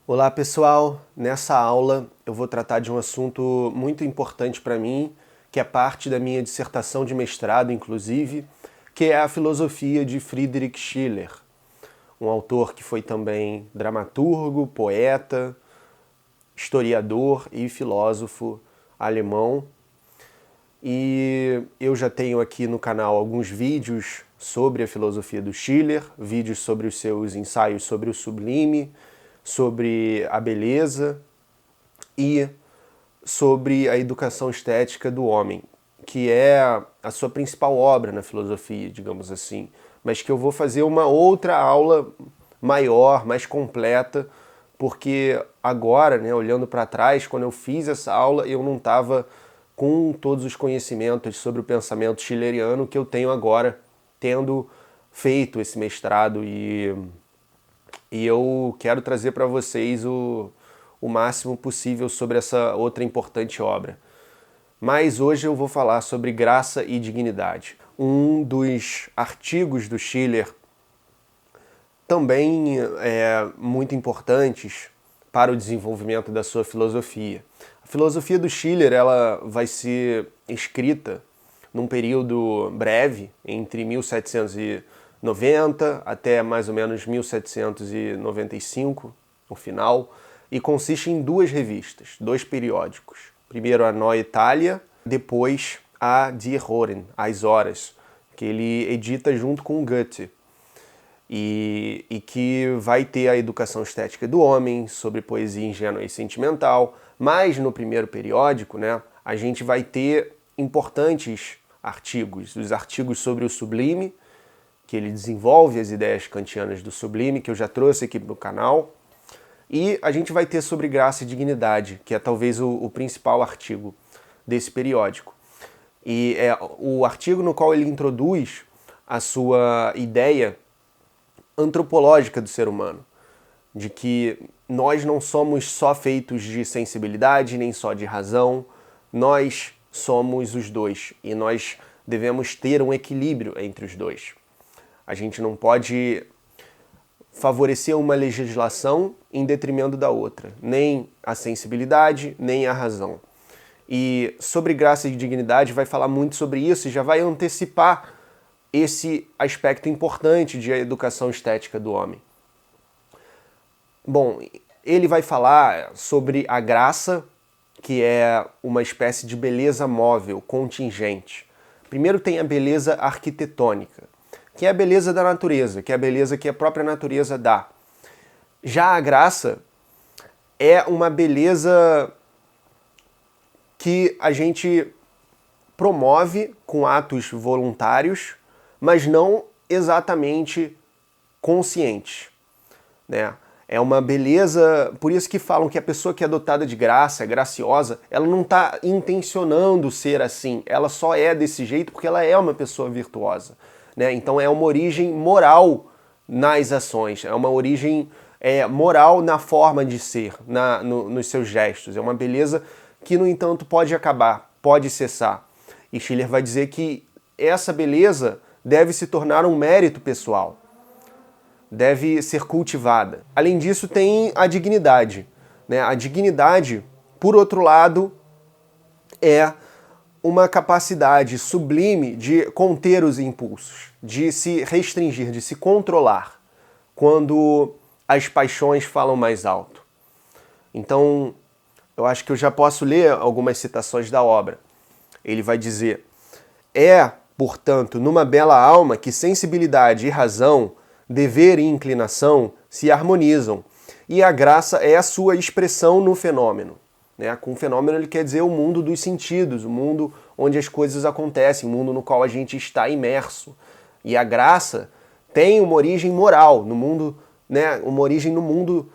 Olá pessoal, nessa aula eu vou tratar de um assunto muito importante para mim, que é parte da minha dissertação de mestrado, inclusive, que é a filosofia de Friedrich Schiller, um autor que foi também dramaturgo, poeta, historiador e filósofo alemão. E eu já tenho aqui no canal alguns vídeos sobre a filosofia do Schiller, vídeos sobre os seus ensaios sobre o sublime, sobre a beleza e sobre a educação estética do homem, que é a sua principal obra na filosofia, digamos assim, mas que eu vou fazer uma outra aula maior, mais completa, porque agora, né, olhando para trás, quando eu fiz essa aula, eu não estava com todos os conhecimentos sobre o pensamento schilleriano que eu tenho agora, tendo feito esse mestrado e eu quero trazer para vocês o máximo possível sobre essa outra importante obra. Mas hoje eu vou falar sobre graça e dignidade. Um dos artigos do Schiller também muito importantes para o desenvolvimento da sua filosofia. A filosofia do Schiller ela vai ser escrita num período breve, entre 1790 até mais ou menos 1795, no final, e consiste em duas revistas, dois periódicos. Primeiro a Neue Italia, depois a Die Horen, As Horas, que ele edita junto com Goethe. E que vai ter a educação estética do homem, sobre poesia ingênua e sentimental, mas no primeiro periódico, né, a gente vai ter importantes artigos, os artigos sobre o sublime, que ele desenvolve as ideias kantianas do sublime, que eu já trouxe aqui no canal, e a gente vai ter sobre graça e dignidade, que é talvez o principal artigo desse periódico. E é o artigo no qual ele introduz a sua ideia antropológica do ser humano, de que nós não somos só feitos de sensibilidade, nem só de razão, nós somos os dois e nós devemos ter um equilíbrio entre os dois. A gente não pode favorecer uma legislação em detrimento da outra, nem a sensibilidade, nem a razão. E sobre graça e dignidade vai falar muito sobre isso e já vai antecipar esse aspecto importante de educação estética do homem. Bom, ele vai falar sobre a graça, que é uma espécie de beleza móvel, contingente. Primeiro tem a beleza arquitetônica, que é a beleza da natureza, que é a beleza que a própria natureza dá. Já a graça é uma beleza que a gente promove com atos voluntários, mas não exatamente conscientes, né? É uma beleza, por isso que falam que a pessoa que é dotada de graça, é graciosa, ela não está intencionando ser assim, ela só é desse jeito porque ela é uma pessoa virtuosa, né? Então é uma origem moral nas ações, é uma origem moral na forma de ser, nos seus gestos, é uma beleza que, no entanto, pode acabar, pode cessar. E Schiller vai dizer que essa beleza deve se tornar um mérito pessoal, deve ser cultivada. Além disso, tem a dignidade, né? A dignidade, por outro lado, é uma capacidade sublime de conter os impulsos, de se restringir, de se controlar, quando as paixões falam mais alto. Então, eu acho que eu já posso ler algumas citações da obra. Ele vai dizer: portanto, numa bela alma que sensibilidade e razão, dever e inclinação se harmonizam, e a graça é a sua expressão no fenômeno. Né? Com fenômeno ele quer dizer o mundo dos sentidos, o mundo onde as coisas acontecem, o mundo no qual a gente está imerso. E a graça tem uma origem moral, no mundo, né? Uma origem no mundo,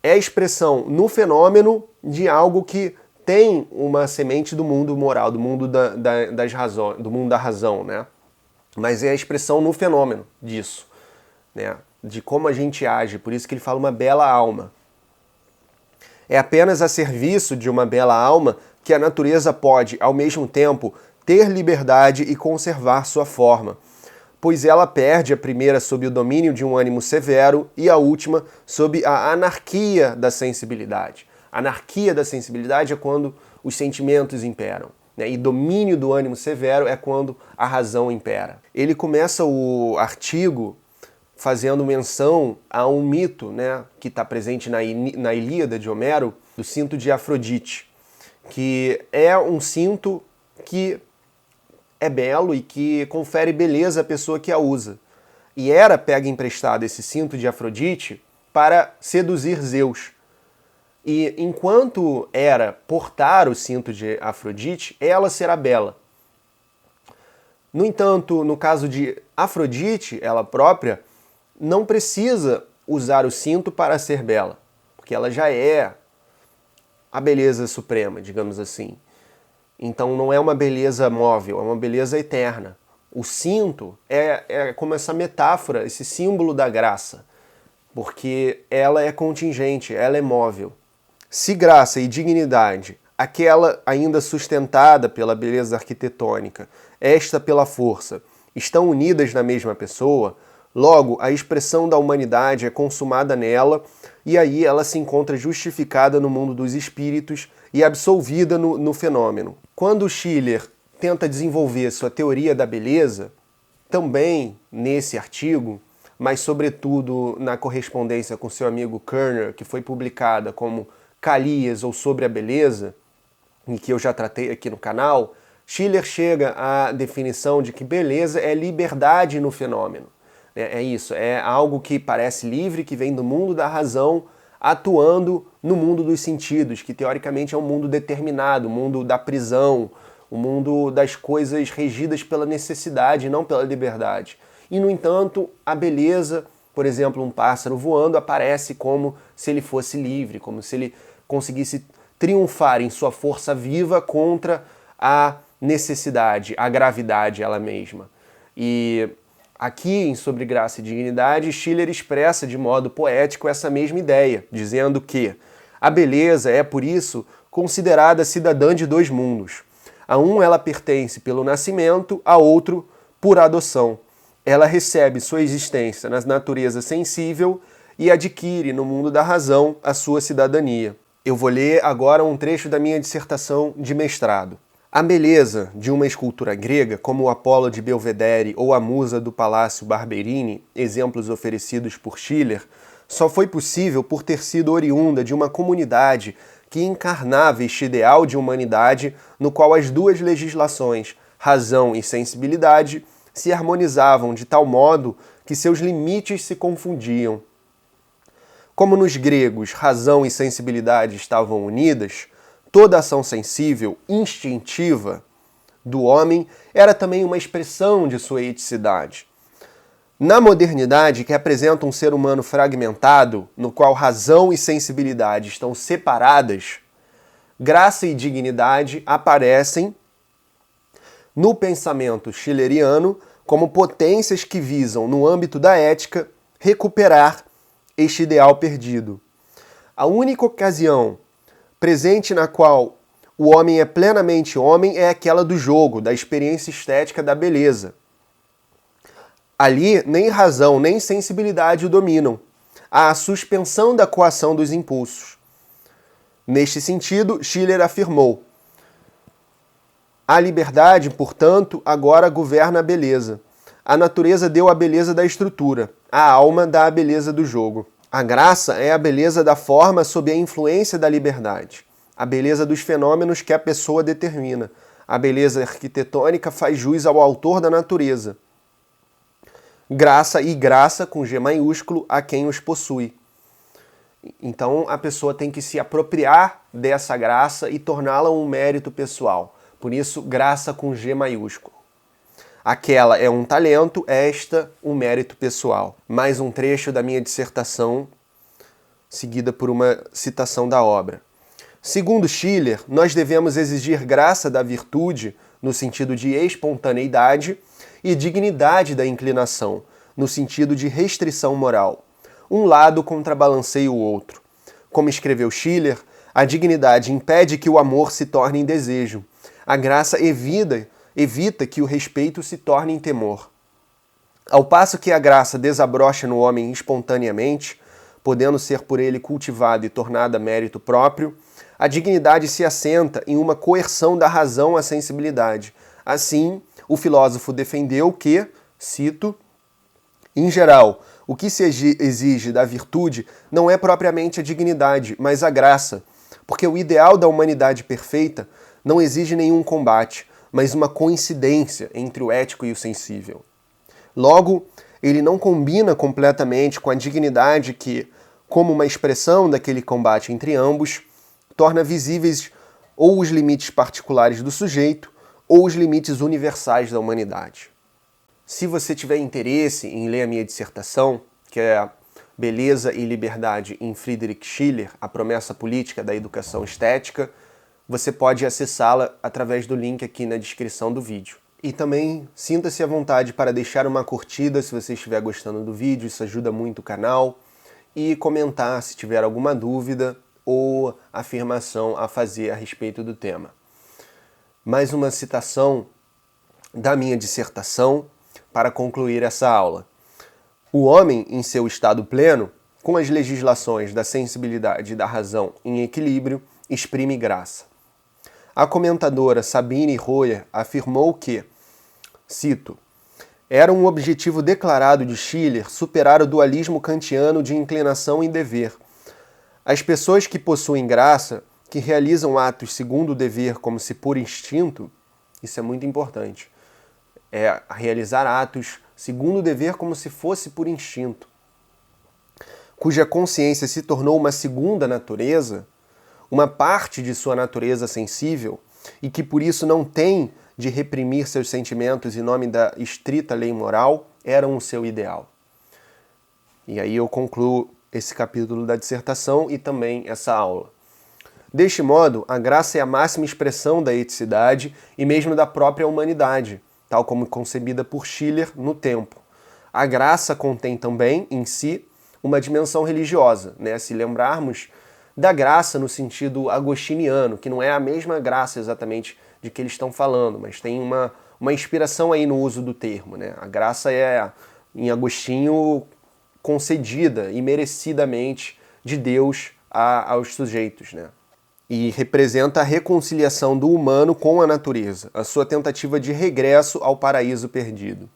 é a expressão no fenômeno de algo que tem uma semente do mundo moral, do mundo das razões, do mundo da razão, né? Mas é a expressão no fenômeno disso, né? De como a gente age, por isso que ele fala uma bela alma. É apenas a serviço de uma bela alma que a natureza pode, ao mesmo tempo, ter liberdade e conservar sua forma. pois ela perde a primeira sob o domínio de um ânimo severo e a última sob a anarquia da sensibilidade. Anarquia da sensibilidade é quando os sentimentos imperam, né? E domínio do ânimo severo é quando a razão impera. Ele começa o artigo fazendo menção a um mito, né, que está presente na Ilíada de Homero, do cinto de Afrodite, que é um cinto que é belo e que confere beleza à pessoa que a usa. E Hera pega emprestado esse cinto de Afrodite para seduzir Zeus. E enquanto Hera portar o cinto de Afrodite, ela será bela. No entanto, no caso de Afrodite, ela própria, não precisa usar o cinto para ser bela, porque ela já é a beleza suprema, digamos assim. Então não é uma beleza móvel, é uma beleza eterna. O cinto é como essa metáfora, esse símbolo da graça, porque ela é contingente, ela é móvel. Se graça e dignidade, aquela ainda sustentada pela beleza arquitetônica, esta pela força, estão unidas na mesma pessoa, logo a expressão da humanidade é consumada nela e aí ela se encontra justificada no mundo dos espíritos e absolvida no fenômeno. Quando Schiller tenta desenvolver sua teoria da beleza, também nesse artigo, mas sobretudo na correspondência com seu amigo Kerner, que foi publicada como Calias ou Sobre a Beleza, e que eu já tratei aqui no canal, Schiller chega à definição de que beleza é liberdade no fenômeno. É isso, é algo que parece livre, que vem do mundo da razão, atuando no mundo dos sentidos, que teoricamente é um mundo determinado, o mundo da prisão, o mundo das coisas regidas pela necessidade, não pela liberdade. E, no entanto, a beleza, por exemplo, um pássaro voando, aparece como se ele fosse livre, como se ele conseguisse triunfar em sua força viva contra a necessidade, a gravidade ela mesma. E aqui, em Sobre Graça e Dignidade, Schiller expressa de modo poético essa mesma ideia, dizendo que a beleza é, por isso, considerada cidadã de dois mundos. A um ela pertence pelo nascimento, a outro por adoção. Ela recebe sua existência na natureza sensível e adquire no mundo da razão a sua cidadania. Eu vou ler agora um trecho da minha dissertação de mestrado. A beleza de uma escultura grega, como o Apolo de Belvedere ou a Musa do Palácio Barberini, exemplos oferecidos por Schiller, só foi possível por ter sido oriunda de uma comunidade que encarnava este ideal de humanidade no qual as duas legislações, razão e sensibilidade, se harmonizavam de tal modo que seus limites se confundiam. Como nos gregos razão e sensibilidade estavam unidas, toda ação sensível, instintiva, do homem era também uma expressão de sua eticidade. Na modernidade, que apresenta um ser humano fragmentado, no qual razão e sensibilidade estão separadas, graça e dignidade aparecem no pensamento schilleriano como potências que visam, no âmbito da ética, recuperar este ideal perdido. A única ocasião presente na qual o homem é plenamente homem é aquela do jogo, da experiência estética da beleza. Ali, nem razão nem sensibilidade o dominam. Há a suspensão da coação dos impulsos. Neste sentido, Schiller afirmou: a liberdade, portanto, agora governa a beleza. A natureza deu a beleza da estrutura, a alma dá a beleza do jogo. A graça é a beleza da forma sob a influência da liberdade, a beleza dos fenômenos que a pessoa determina. A beleza arquitetônica faz jus ao autor da natureza. Graça e graça, com G maiúsculo, a quem os possui. Então a pessoa tem que se apropriar dessa graça e torná-la um mérito pessoal. Por isso, graça com G maiúsculo. Aquela é um talento, esta um mérito pessoal. Mais um trecho da minha dissertação, seguida por uma citação da obra. Segundo Schiller, nós devemos exigir graça da virtude, no sentido de espontaneidade, e dignidade da inclinação, no sentido de restrição moral. Um lado contrabalanceia o outro. Como escreveu Schiller, a dignidade impede que o amor se torne em desejo. A graça evita que o respeito se torne em temor. Ao passo que a graça desabrocha no homem espontaneamente, podendo ser por ele cultivada e tornada mérito próprio, a dignidade se assenta em uma coerção da razão à sensibilidade. Assim, o filósofo defendeu que, cito, em geral, o que se exige da virtude não é propriamente a dignidade, mas a graça, porque o ideal da humanidade perfeita não exige nenhum combate, mas uma coincidência entre o ético e o sensível. Logo, ele não combina completamente com a dignidade que, como uma expressão daquele combate entre ambos, torna visíveis ou os limites particulares do sujeito ou os limites universais da humanidade. Se você tiver interesse em ler a minha dissertação, que é Beleza e Liberdade em Friedrich Schiller, a promessa política da educação estética, você pode acessá-la através do link aqui na descrição do vídeo. E também sinta-se à vontade para deixar uma curtida se você estiver gostando do vídeo, isso ajuda muito o canal, e comentar se tiver alguma dúvida ou afirmação a fazer a respeito do tema. Mais uma citação da minha dissertação para concluir essa aula. O homem, em seu estado pleno, com as legislações da sensibilidade e da razão em equilíbrio, exprime graça. A comentadora Sabine Royer afirmou que, cito, era um objetivo declarado de Schiller superar o dualismo kantiano de inclinação e dever. As pessoas que possuem graça, que realizam atos segundo o dever como se por instinto, isso é muito importante, é realizar atos segundo o dever como se fosse por instinto, cuja consciência se tornou uma segunda natureza, uma parte de sua natureza sensível, e que por isso não tem de reprimir seus sentimentos em nome da estrita lei moral, eram o seu ideal. E aí eu concluo esse capítulo da dissertação e também essa aula. Deste modo, a graça é a máxima expressão da eticidade e mesmo da própria humanidade, tal como concebida por Schiller no tempo. A graça contém também, em si, uma dimensão religiosa, né? Se lembrarmos da graça no sentido agostiniano, que não é a mesma graça exatamente de que eles estão falando, mas tem uma inspiração aí no uso do termo, né? A graça é, em Agostinho, concedida e merecidamente de Deus aos sujeitos, né? E representa a reconciliação do humano com a natureza, a sua tentativa de regresso ao paraíso perdido.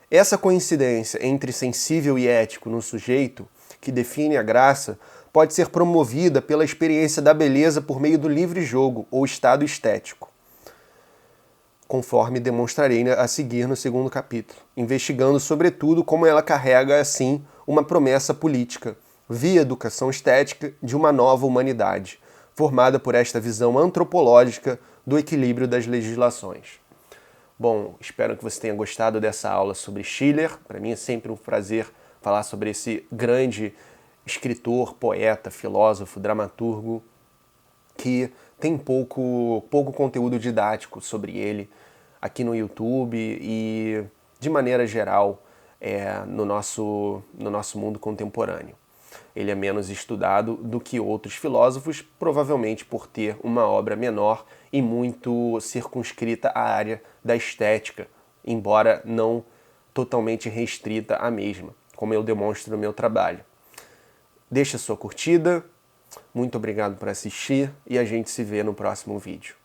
Essa coincidência entre sensível e ético no sujeito, que define a graça, pode ser promovida pela experiência da beleza por meio do livre jogo ou estado estético, conforme demonstrarei a seguir no segundo capítulo, investigando sobretudo como ela carrega, assim, uma promessa política, via educação estética de uma nova humanidade, formada por esta visão antropológica do equilíbrio das legislações. Bom, espero que você tenha gostado dessa aula sobre Schiller. Para mim é sempre um prazer falar sobre esse grande escritor, poeta, filósofo, dramaturgo, que tem pouco conteúdo didático sobre ele aqui no YouTube e, de maneira geral, no nosso mundo contemporâneo. Ele é menos estudado do que outros filósofos, provavelmente por ter uma obra menor e muito circunscrita à área da estética, embora não totalmente restrita à mesma, como eu demonstro no meu trabalho. Deixe a sua curtida, muito obrigado por assistir e a gente se vê no próximo vídeo.